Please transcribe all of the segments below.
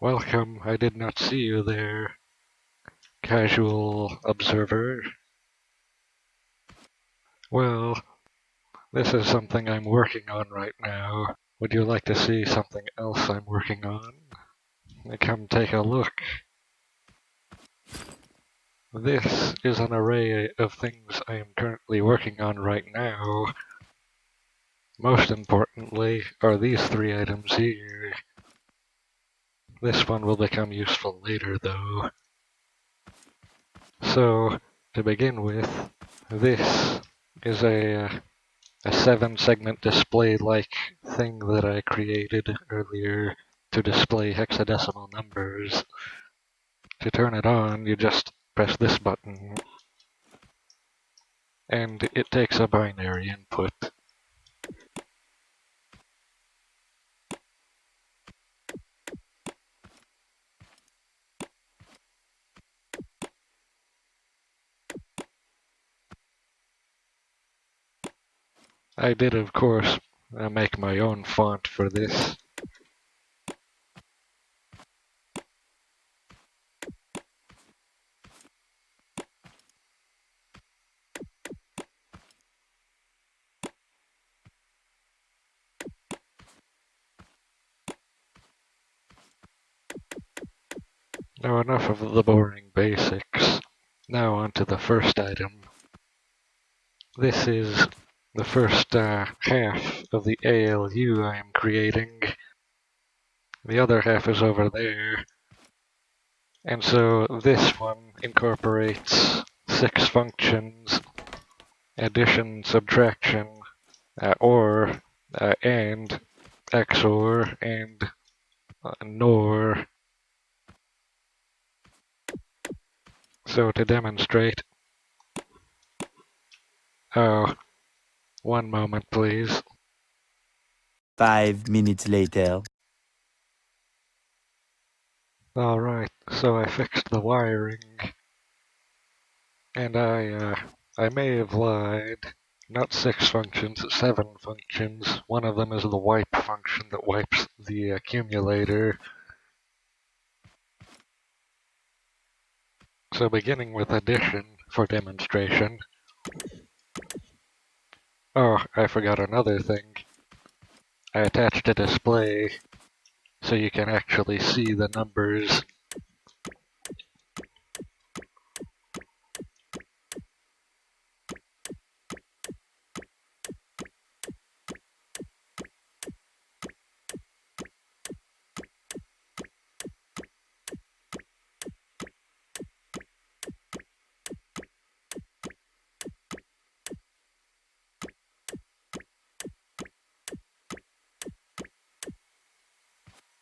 Welcome, I did not see you there, casual observer. Well, this is something I'm working on right now. Would you like to see something else I'm working on? Come take a look. This is an array of things I am currently working on right now. Most importantly are these three items here. This one will become useful later though. So, to begin with, this is a 7-segment display-like thing that I created earlier to display hexadecimal numbers. To turn it on, you just press this button, and it takes a binary input. I did, of course, make my own font for this. Now enough of the boring basics. Now on to the first item. This is the first half of the ALU I am creating. The other half is over there. And so this one incorporates 6 functions: addition, subtraction, or, and, XOR, and NOR. So to demonstrate, oh, one moment please. 5 minutes later. Alright, so I fixed the wiring, and I may have lied. Not 6 functions, 7 functions. One of them is the wipe function that wipes the accumulator. So beginning with addition for demonstration. Oh, I forgot another thing. I attached a display so you can actually see the numbers.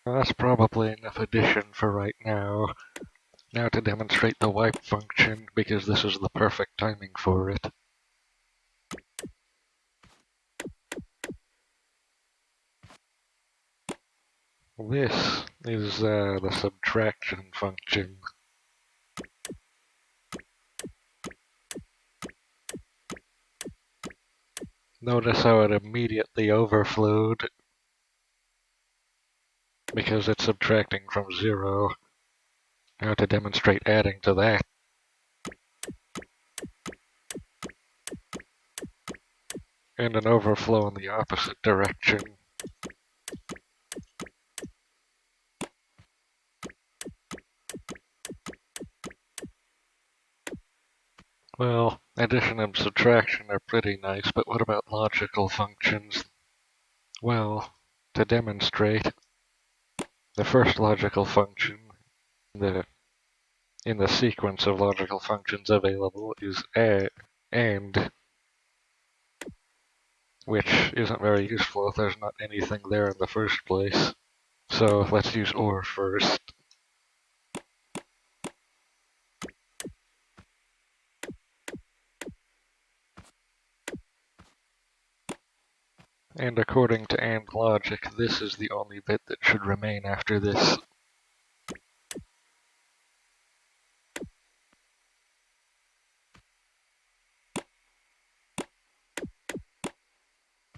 Well, that's probably enough addition for right now. Now to demonstrate the wipe function, because this is the perfect timing for it. This is the subtraction function. Notice how it immediately overflowed because it's subtracting from 0. Now to demonstrate adding to that. And an overflow in the opposite direction. Well, addition and subtraction are pretty nice, but what about logical functions? Well, to demonstrate, the first logical function in the sequence of logical functions available is and, which isn't very useful if there's not anything there in the first place. So let's use OR first. And according to AND logic, this is the only bit that should remain after this.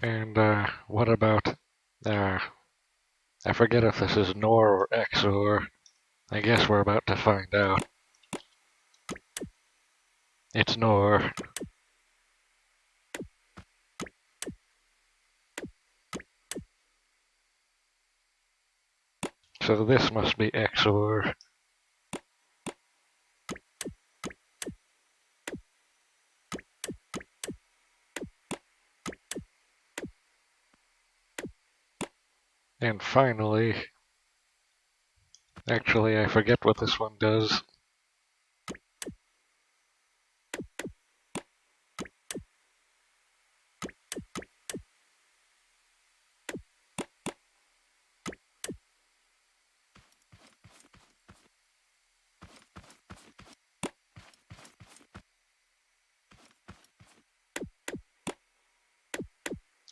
And what about I forget if this is NOR or XOR. I guess we're about to find out. It's NOR. So this must be XOR. And finally, actually I forget what this one does.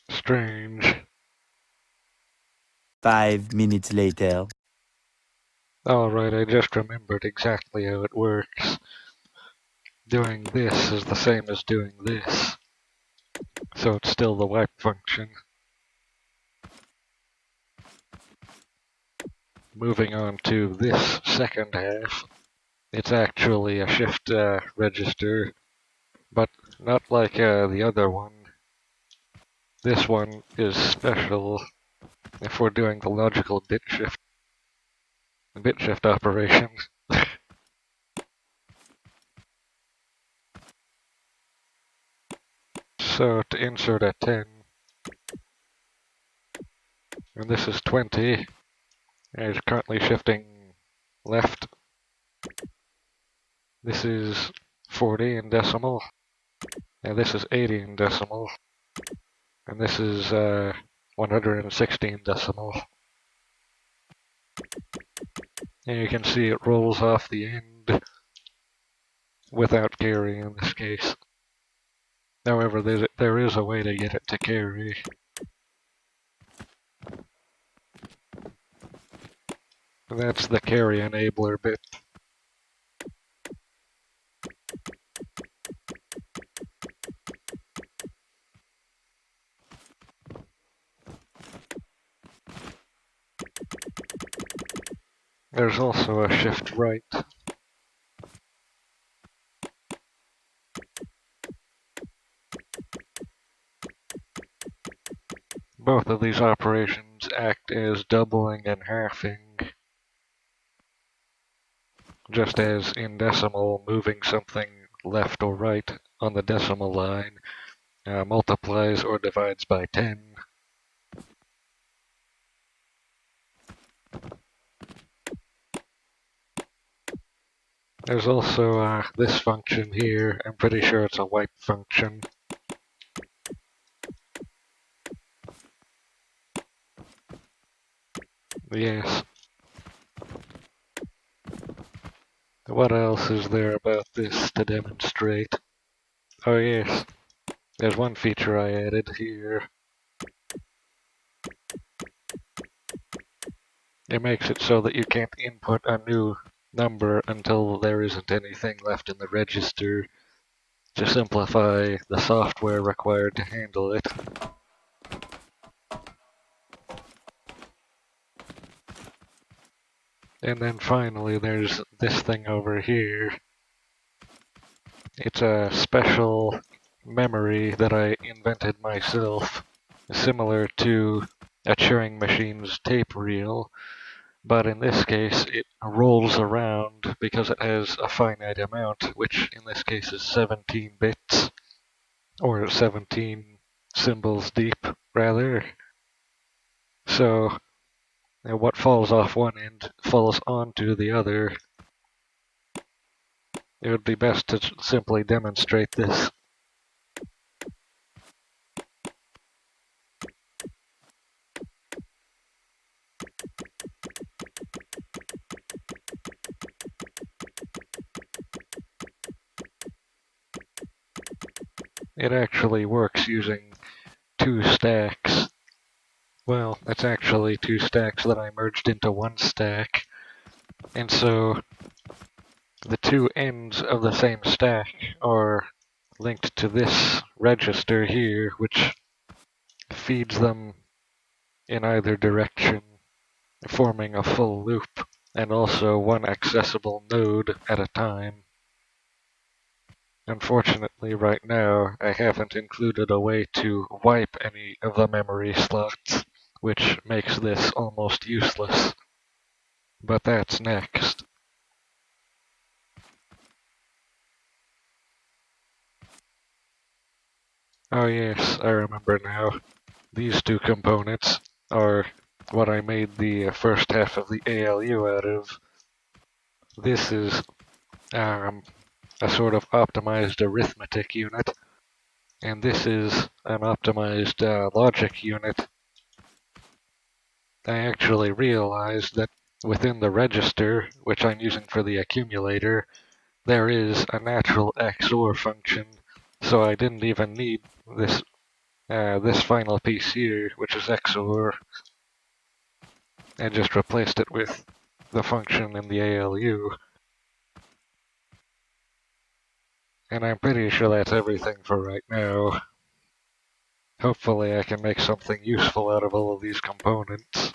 Strange. 5 minutes later. Alright, I just remembered exactly how it works. Doing this is the same as doing this. So it's still the wipe function. Moving on to this second half, it's actually a shift register, but not like the other one. This one is special if we're doing the logical bit shift operations. So to insert a 10, and this is 20, it's currently shifting left. This is 40 in decimal, and this is 80 in decimal, and this is 160 in decimal. And you can see it rolls off the end without carry in this case. However, there is a way to get it to carry. And that's the carry enabler bit. There's also a shift right. Both of these operations act as doubling and halving, just as in decimal, moving something left or right on the decimal line multiplies or divides by 10. There's also this function here. I'm pretty sure it's a wipe function. Yes. What else is there about this to demonstrate? Oh yes, there's one feature I added here. It makes it so that you can't input a new number until there isn't anything left in the register to simplify the software required to handle it. And then finally there's this thing over here. It's a special memory that I invented myself, similar to a Turing machine's tape reel, but in this case it rolls around because it has a finite amount, which in this case is 17 bits, or 17 symbols deep, rather. So what falls off one end falls onto the other. It would be best to simply demonstrate this. It actually works using two stacks. Well, it's actually two stacks that I merged into one stack. And so the two ends of the same stack are linked to this register here, which feeds them in either direction. forming a full loop, and also one accessible node at a time. Unfortunately, right now, I haven't included a way to wipe any of the memory slots, which makes this almost useless. But that's next. Oh yes, I remember now. These two components are what I made the first half of the ALU out of. This is a sort of optimized arithmetic unit, and this is an optimized logic unit. I actually realized that within the register, which I'm using for the accumulator, there is a natural XOR function, so I didn't even need this final piece here, which is XOR, and just replaced it with the function in the ALU. And I'm pretty sure that's everything for right now. Hopefully I can make something useful out of all of these components.